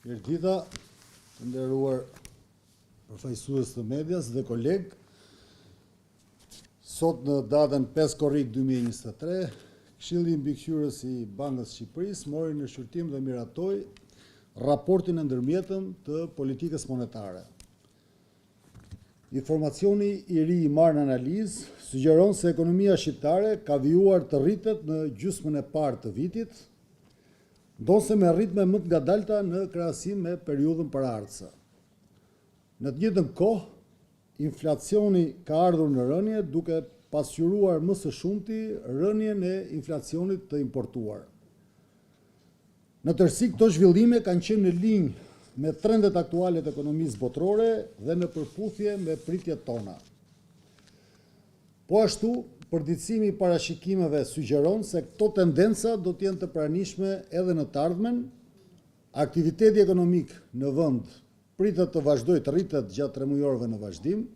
Mirëdita, të nderuar përfaqësues të medias dhe kolegë. Sot në datën 5 korrik 2023, Këshilli Mbikëqyrës I Bankës së Shqipërisë mori në shqyrtim dhe miratoi raportin e ndërmjetëm të politikës monetare. Informacioni I ri I marrë në analizë sugjeron se ekonomia shqiptare ka vijuar të rritet në gjysmën e parë të vitit, ndonse me ritme më të ngadalta në krahasim me periudhën paraardhëse. Në të njëjtën kohë, inflacioni ka ardhur në rënje duke pasqyruar më së shumti rënjen e inflacionit të importuar. Në tërësi këto zhvillime kanë qenë në linjë me trendet aktuale të ekonomisë botërore dhe në përputhje me pritjet tona. Po ashtu, përditësimi I parashikimeve sugjeron se këto tendenca do të jenë të pranishme edhe në të ardhmen. Aktiviteti ekonomik në vend pritet të vazhdojë të rritet gjatë 3 mujorëve në vazhdim,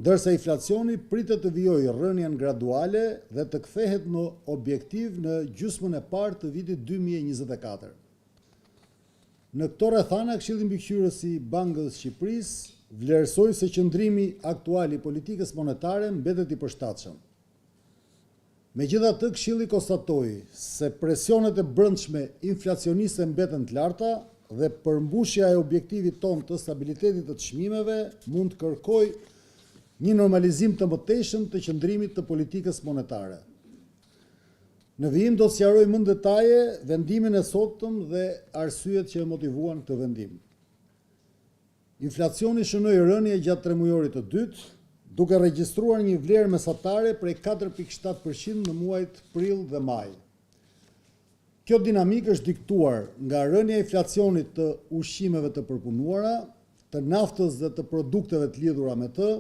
ndërsa inflacioni pritet të vijojë rënjen graduale dhe të kthehet në objektiv në gjysmën e parë të vitit 2024. Në këto rrethana, Këshilli Mbikëqyrës I Bankës së Shqipërisë vlerësoi se qëndrimi aktual I politikës monetare mbetet I përshtatshëm. Megjithatë, Këshilli konstatoi se presionet e brendshme inflacioniste mbeten të larta dhe përmbushja e objektivit ton të stabilitetit të çmimeve mund të kërkojë një normalizim të mëtejshëm të qëndrimit të politikës monetare. Në vijim do të sqaroj më në detaje vendimin e sotëm dhe arsyet që e motivuan këtë vendim. Inflacioni shënoi rënje gjatë 3 mujorit të dytë, duke regjistruar një vlerë mesatare prej 4.7% në muajt prill dhe maj. Kjo dinamikë është diktuar nga rënja e inflacionit të ushqimeve të përpunuara, të naftës dhe të produkteve të lidhura me të,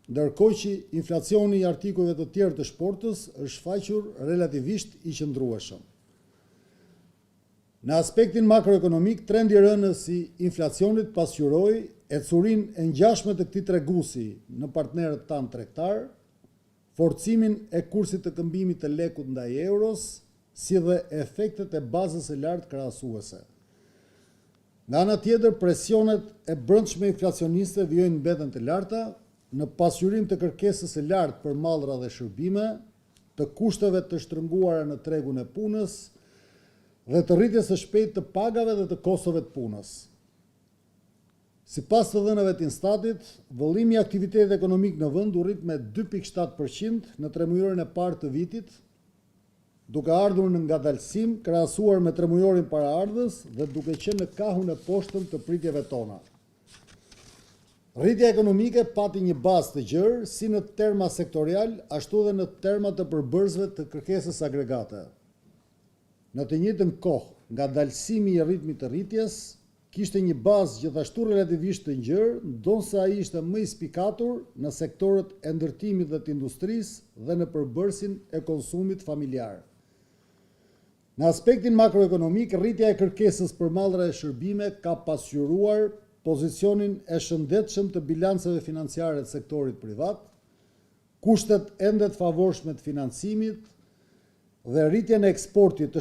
ndërkohë që inflacioni I artikujve të tjerë të shportës është shfaqur relativisht I qëndrueshëm. Në aspektin makroekonomik, trendi I rënës I inflacionit pasqyroi ecurinë e ngjashme të këtij treguesi në partnerët tanë tregtar, forcimin e kursit të këmbimit të lekut ndaj euros, si dhe efektet e bazës së lartë krahasuese. Nga ana tjetër, presionet e brendshme inflacioniste vijojnë mbeten të larta, në pasqyrim të kërkesës së lartë për mallra dhe shërbime, të kushteve të shtrënguara në tregun e punës dhe të rritjes së shpejtë të pagave dhe të kostove të punës. Sipas të dhënave të Instatit, vëllimi I aktivitetit ekonomik në vend u rrit me 2.7% në 3 mujorin e parë të vitit, duke ardhur në ngadalësim krahasuar me 3 mujorin paraardhës dhe duke qenë në kahun e poshtëm të pritjeve tona. Rritja ekonomike pati një bazë të gjerë si në terma sektorial, ashtu dhe në terma të përbërësve të kërkesës agregate. Në të njëjtën kohë, ngadalësimi I ritmit të rritjes kishte një bazë gjithashtu relativisht të gjerë, ndonse ai ishte më I spikatur në sektorët e ndërtimit dhe të industrisë dhe në përbërësin e konsumit familjar. Në aspektin makroekonomik, rritja e kërkesës për mallra e shërbime ka pasqyruar pozicionin e shëndetshëm të bilancave financiare të sektorit privat, kushtet ende të favorshme të financimit dhe rritjen e eksportit të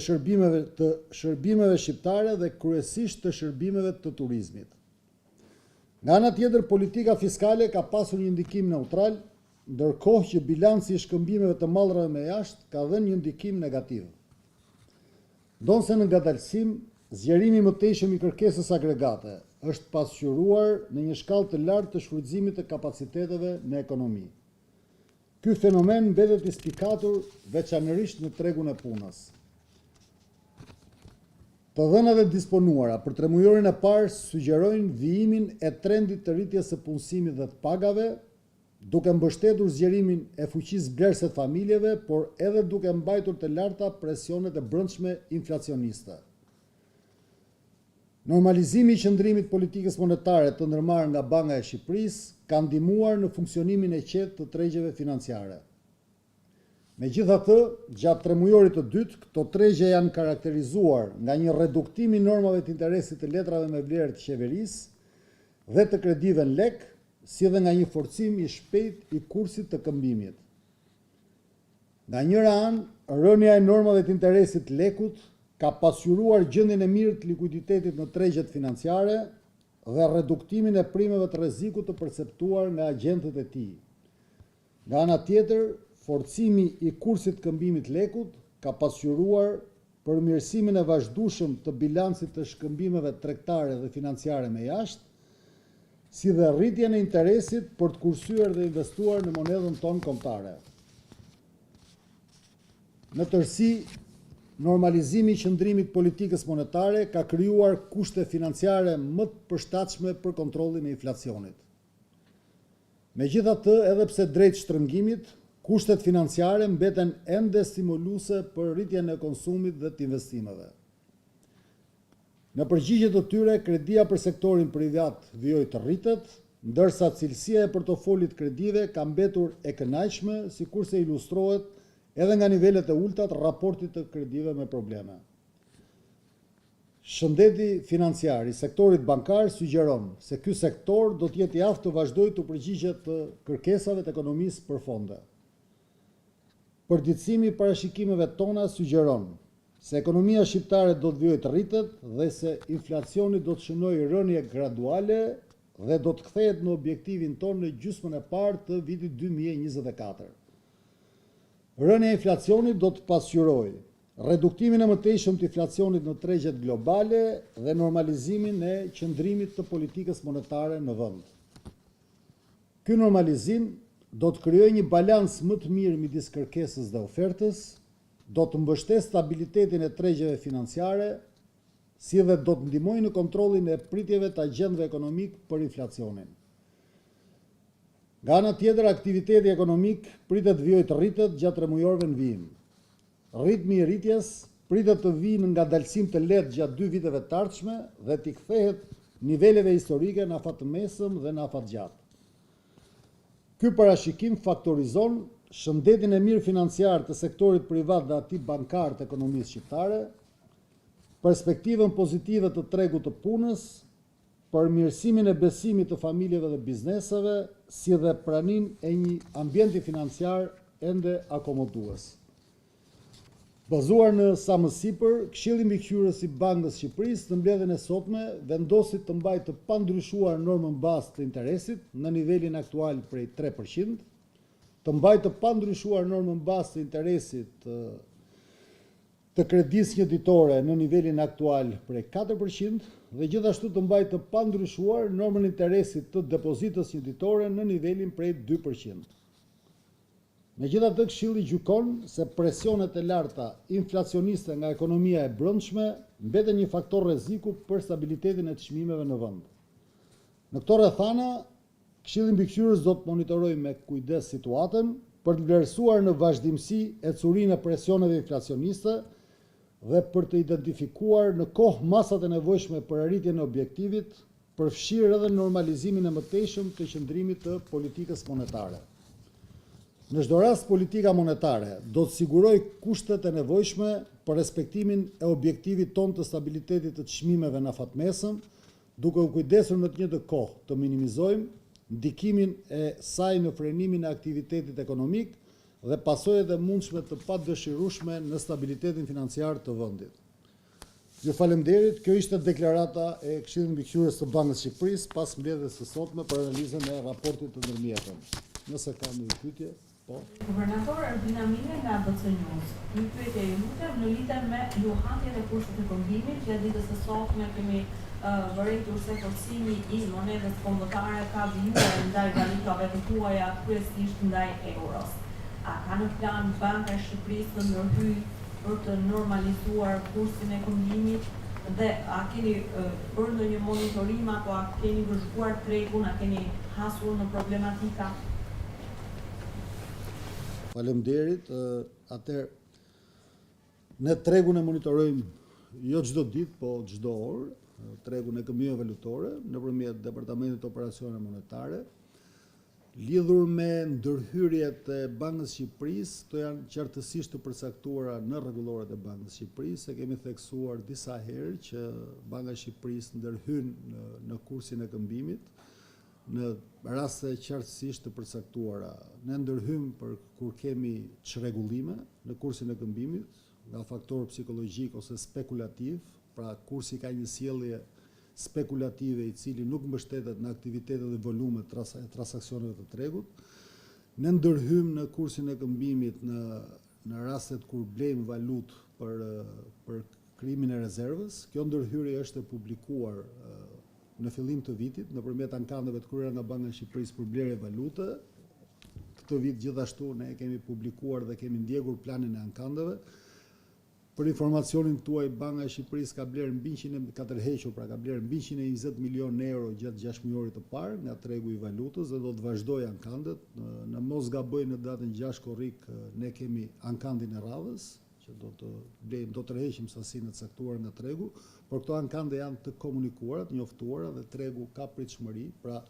shërbimeve shqiptare dhe kryesisht të shërbimeve të turizmit. Nga ana tjetër, politika fiskale ka pasur një ndikim neutral, ndërkohë që bilanci I shkëmbimeve të mallrave me jashtë ka dhënë një ndikim negativ. Ndonse në ngadalësim, zgjerimi I mëtejshëm I kërkesës agregate është pasqyruar në një shkallë të lartë të shfrytëzimit të kapaciteteve në ekonomi. Ky fenomen mbetet I spikatur veçanërisht në tregun e punës. Të dhënat e disponuara për 3 mujorin e parë sugjerojnë vijimin e trendit të rritjes së punësimit dhe të pagave, duke mbështetur zgjerimin e fuqisë blerëse të familjeve, por edhe duke mbajtur të larta presionet e brendshme inflacioniste. Normalizimi I qëndrimit politikës monetare të ndërmarrë nga Banka e Shqipërisë ka ndihmuar në funksionimin e qetë të tregjeve financiare. Megjithatë, gjatë 3 mujorit të dytë, këto tregje janë karakterizuar nga një reduktim I normave të interesit të letrave me vlerë të qeverisë dhe të kredive në lek, si dhe nga një forcim I shpejtë I kursit të këmbimit. Nga njëra anë, rënja e normave të interesit të lekut ka pasqyruar gjendjen e mirë të likuiditetit në tregjet financiare dhe reduktimin e primeve të rrezikut të perceptuar nga agjentët e tij. Nga ana tjetër, forcimi i kursit të këmbimit lekut ka pasqyruar përmirësimin e vazhdueshëm të bilancit të shkëmbimeve tregtare dhe financiare me jashtë, si dhe rritjen e interesit për të kursyer dhe investuar në monedhën tonë kombëtare. Në tërësi, normalizimi i qëndrimit politikës monetare ka krijuar kushte financiare më të përshtatshme për kontrollin e inflacionit. Megjithatë, edhe pse drejt shtrëngimit, kushtet financiare mbeten ende stimuluese për rritjen e konsumit dhe të investimeve. Në përgjigje të tyre, kredia për sektorin privat vijoi të rritet, ndërsa cilësia e portofolit kredive ka mbetur e kënaqshme, sikurse ilustrohet edhe nga nivelet e ulta të raportit të kredive me probleme. Shëndeti financiar i sektorit bankar sugjeron se ky sektor do të jetë i aftë të vazhdojë të përgjigjet të kërkesave të ekonomisë për fonde. Përditësimi i parashikimeve tona sugjeron se ekonomia shqiptare do të vijojë të rritet dhe se inflacioni do të shënojë rënje graduale dhe do të kthehet në objektivin tonë në gjysmën e parë të vitit 2024. Rënja e inflacionit do të pasqyrojë reduktimin e mëtejshëm të inflacionit në tregjet globale dhe normalizimin e qëndrimit të politikës monetare në vend. Ky normalizim do të krijojë një balans më të mirë midis kërkesës dhe ofertës, do të mbështesë stabilitetin e tregjeve financiare, si dhe do të ndihmojë në kontrollin e pritjeve të agjendëve ekonomik për inflacionin. Nga ana tjetër, aktiviteti ekonomik pritet të vijojë të rritet gjatë tremujorëve në vijim. Ritmi i rritjes pritet të vijë në ngadalësim të lehtë gjatë 2 viteve të ardhshme dhe të kthehet niveleve historike në afat të mesëm dhe në afat gjatë. Ky parashikim faktorizon shëndetin e mirë financiar të sektorit privat dhe atij bankar të ekonomisë shqiptare, perspektivën pozitive të tregut të punës, përmirësimin e besimit të familjeve dhe bizneseve, si dhe praninë e një ambienti financiar ende akomodues. Bazuar në sa më sipër, Këshilli Mbikëqyrës i Bankës së Shqipërisë në mbledhjen e sotme vendosi të mbajë të pandryshuar normën bazë të interesit në nivelin aktual prej 3%, të mbajë të pandryshuar normën bazë të interesit të kredisë njëditore në nivelin aktual prej 4% dhe gjithashtu të mbajë të pandryshuar normën interesit të depozitës njëditore në nivelin prej 2%. Megjithatë, Këshilli gjykon se presionet e larta inflacioniste nga ekonomia e brendshme mbeten një faktor rreziku për stabilitetin e çmimeve në vend. Në këto rrethana, Këshilli Mbikëqyrës do të monitorojë me kujdes situatën për të vlerësuar në vazhdimsi ecurinë e presioneve inflacioniste dhe për të identifikuar në kohë masat e nevojshme për arritjen e objektivit, përfshirë edhe normalizimin e mëtejshëm të qëndrimit të politikës monetare. Në çdo rast, politika monetare do të sigurojë kushtet e nevojshme për respektimin e objektivit tonë të stabilitetit të çmimeve në afatmesëm, duke u kujdesur në të njëjtën kohë të minimizojmë ndikimin e saj në frenimin e aktivitetit ekonomik dhe pasojat e mundshme të padëshirueshme në stabilitetin financiar të vendit. Ju falemnderit, kjo ishte deklarata e Këshillit Mbikëqyrës të Bankës së Shqipërisë pas mbledhjes së sotme për analizën e raportit të ndërmjetëm. Nëse ka ndonjë pyetje, po. Guvernator Albina Mine nga BC News. Një pyetje ju lutem në lidhje me luhatjen e kushtit të këmbimit, gjatë ditës së sotme kemi vërejtur se forcimi i monedhës kombëtare ka vijuar ndaj valutave të huaja, kryesisht ndaj euros. A ka në plan Banka e Shqipërisë të ndërhyjë për të normalizuar kursin e këmbimit dhe a keni bërë ndonjë monitorim apo a keni vëzhguar tregun, a keni hasur në problematika? Faleminderit. Atëherë ne tregun e monitorojmë jo çdo ditë, po çdo orë, tregun e këmbimeve valutore nëpërmjet Departamentit të Operacione Monetare. Lidhur me ndërhyrjet e Bankës së Shqipërisë, këto janë qartësisht të përcaktuara në rregulloret e Bankës së Shqipërisë, se kemi theksuar disa herë që Banka e Shqipërisë ndërhyn në kursin e këmbimit në raste qartësisht të përcaktuara. Ne ndërhyjmë për kur kemi çrregullime në kursin e këmbimit, nga faktor psikologjik ose spekulativ, pra kursi ka një sjellje spekulative i cili nuk mbështetet në aktivitetet dhe volumet e transaksioneve të tregut. Ne ndërhym në kursin e këmbimit në rastet kur blejmë valutë për krijimin e rezervës. Kjo ndërhyrje është e publikuar në fillim të vitit nëpërmjet ankandeve të kryera nga Banka e Shqipërisë për blerje valute. Këtë vit gjithashtu ne kemi publikuar dhe kemi ndjekur planin e ankandeve. Për informacionin tuaj, Banka e Shqipërisë ka blerë mbi 104 pra ka blerë mbi 120 milionë euro gjatë 6 mujorit të parë nga tregu i valutës dhe do të vazhdojë ankandet. Në mos gaboj në datën 6 korrik ne kemi ankandin e radhës, që do të tërheqim sasinë e caktuar nga tregu, por këto ankande janë të komunikuara, të njoftuara dhe tregu ka pritshmëri, pra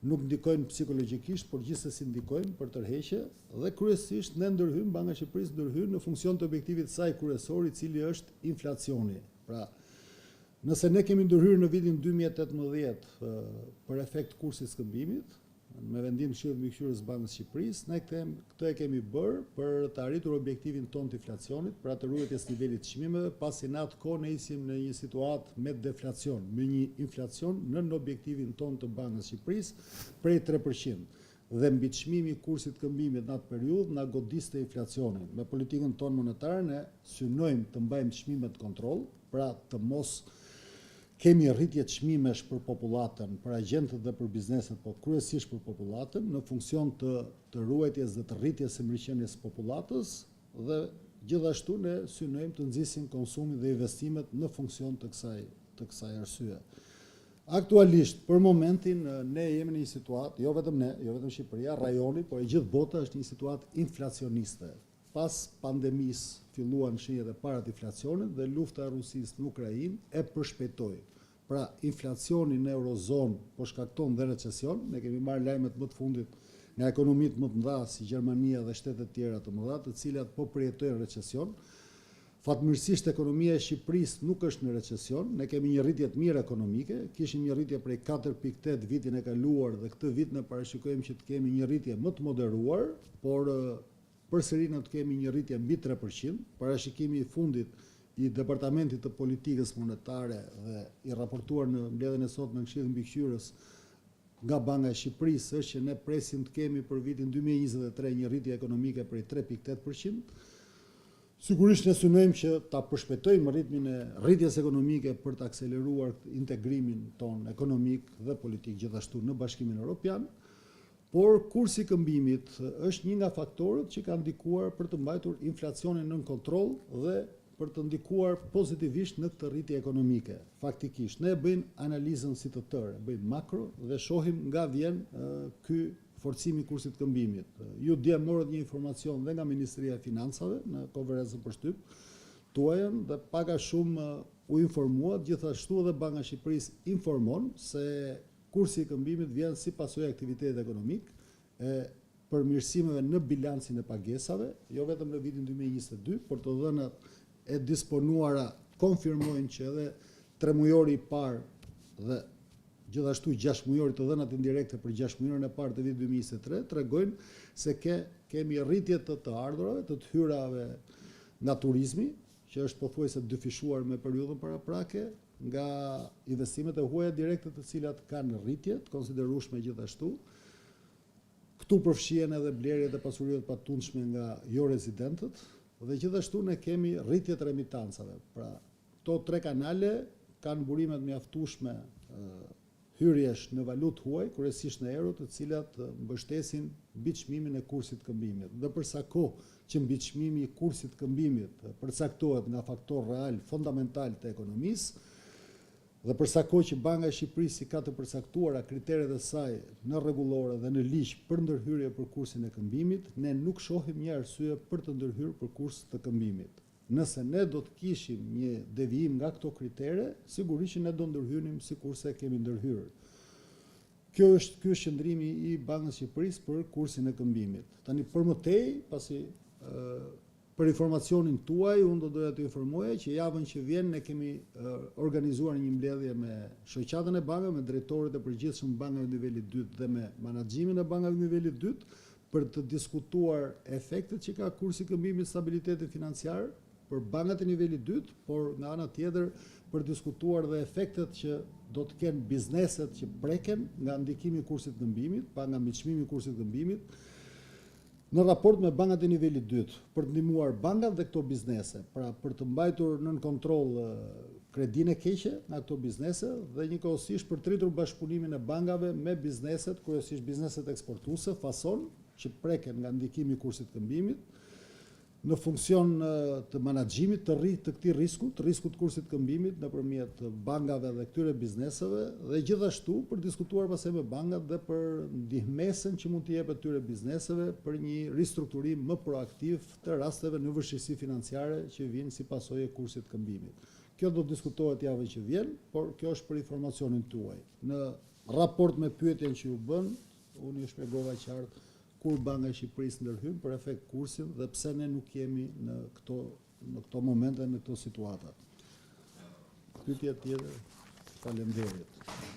nuk ndikojnë psikologjikisht, por gjithsesi ndikojnë për tërheqje dhe kryesisht ne ndërhym, Banka e Shqipërisë ndërhyn në funksion të objektivit saj kryesor, i cili është inflacioni. Pra, nëse ne kemi ndërhyrë në vitin 2018 për efekt kursit këmbimit, me vendim të Këshillit Mbikëqyrës Bankës Shqipërisë, ne këtë e kemi bërë për të arritur objektivin ton të inflacionit, pra të ruajtjes nivelit të çmimeve, pasi në atë kohë ne isim në një situatë me deflacion, me një inflacion në objektivin ton të Bankës Shqipërisë prej 3%. Dhe mbi çmimi i kursit këmbimit në atë periudhë na godiste inflacionin. Me politikën tonë monetare ne synojmë të mbajmë çmimet kontroll, pra të mos kemi rritje çmimesh për popullatën, për agjentët dhe për bizneset, po kryesisht për popullatën, në funksion të ruajtjes dhe të rritjes së mirëqenies së popullatës dhe gjithashtu ne synojmë të nxisim konsumin dhe investimet në funksion të kësaj arsye. Aktualisht, për momentin, ne jemi në një situatë, jo vetëm ne, jo vetëm Shqipëria, rajoni, por e gjithë bota është një situatë inflacioniste. Pas pandemisë filluan shenjat e para të inflacionit dhe lufta e Rusisë në Ukrainë e përshpejtoi. Pra, inflacioni në Eurozonë po shkakton dhe recesion. Ne kemi marrë lajmet më të fundit nga ekonomitë më të mëdha si Gjermania dhe shtetet tjera të mëdha, të cilat po përjetojnë recesion. Fatmirësisht ekonomia e Shqipërisë nuk është në recesion, ne kemi një rritje të mirë ekonomike, kishim një rritje prej 4.8 vitin e kaluar dhe këtë vit ne parashikojmë që të kemi një rritje më të moderuar, por përsëri ne të kemi një rritje mbi 3%. Parashikimi i fundit i Departamentit të Politikës Monetare dhe i raportuar në mbledhjen e sotme në Këshillin Mbikëqyrës nga Banka e Shqipërisë është që ne presim të kemi për vitin 2023 një rritje ekonomike prej 3.8%. Sigurisht ne synojmë që ta përshpejtojmë ritmin e rritjes ekonomike për të akseleruar integrimin ton ekonomik dhe politik gjithashtu në Bashkimin Evropian, por kursi i këmbimit është një nga faktorët që kanë ndikuar për të mbajtur inflacionin nën kontroll dhe për të ndikuar pozitivisht në këtë rritje ekonomike. Faktikisht, ne bëjmë analizën si të tërë, bëjmë makro dhe shohim nga vjen ky forcimi i kursit këmbimit. Ju dje morët një informacion dhe nga Ministria e Financave në konferencën për shtyp tuajën dhe pak a shumë u informuat, gjithashtu edhe Banka e Shqipërisë informon se kursi i këmbimit vjen si pasojë aktivitetit ekonomik e përmirësimeve në bilancin e pagesave, jo vetëm në vitin 2022, por të dhënat e disponuara konfirmojnë që edhe 3 mujori i parë dhe gjithashtu 6 mujori të dhënat indirekte për 6 mujorin e parë të vitit 2023 tregojnë se kemi rritje të ardhurave, të hyrave nga turizmi, që është pothuajse dyfishuar me periudhën paraprake, nga investimet e huaja direkte të cilat kanë rritje të konsiderueshme gjithashtu. Këtu përfshihen edhe blerjet e pasurive të patundshme nga jo rezidentët dhe gjithashtu ne kemi rritje të remitancave. Pra, këto 3 kanale kanë burimet mjaftueshme hyrjesh në valutë huaj, kryesisht në euro, të cilat mbështesin mbiçmimin e kursit këmbimit. Dhe përsa kohë që mbiçmimi i kursit këmbimit përcaktohet nga faktor real fundamental të ekonomisë, dhe përsa kohë që Banka e Shqipërisë ka të përcaktuara kriteret e saj në rregullore dhe në ligj për ndërhyrje për kursin e këmbimit, ne nuk shohim një arsye për të ndërhyrë për kurs të këmbimit. Nëse ne do të kishim një devijim nga këto kritere, sigurisht që ne do ndërhyrim sikurse kemi ndërhyrë. Ky është qëndrimi i Bankës së Shqipërisë për kursin e këmbimit. Tani për më tej, pasi për informacionin tuaj, unë do doja të informoja që javën që vjen ne kemi organizuar një mbledhje me shoqatën e bankave, me drejtorët e përgjithshëm të bankave nivelit 2 dhe me menaxhimin e bankave nivelit 2 për të diskutuar efektet që ka kursi i këmbimit stabilitetit financiar për bankat e nivelit dytë, por nga ana tjetër për diskutuar dhe efektet që do të kenë bizneset që preken nga ndikimi i kursit këmbimit, pa nga miçmimi i kursit këmbimit, në raport me bankat e nivelit dytë, për të ndihmuar bankat dhe këto biznese, pra për të mbajtur nën kontroll kredinë e keqe nga këto biznese dhe njëkohësisht për të rritur bashkëpunimin e bankave me bizneset, kryesisht bizneset eksportuese, fason që preken nga ndikimi i kursit këmbimit, në funksion të menaxhimit të këtij risku, të riskut të kursit këmbimit nëpërmjet bankave dhe këtyre bizneseve dhe gjithashtu për diskutuar pastaj me bankat dhe për ndihmesën që mund të jepet këtyre bizneseve për një ristrukturim më proaktiv të rasteve në vështirësi financiare që vijnë si pasojë e kursit këmbimit. Kjo do të diskutohet javën që vjen, por kjo është për informacionin tuaj. Në raport me pyetjen që ju bën, unë ju shpjegova qartë kur Banka e Shqipërisë ndërhyn për efekt kursin dhe pse ne nuk jemi në këto momente, në këto situata. Pyetje tjetër, faleminderit.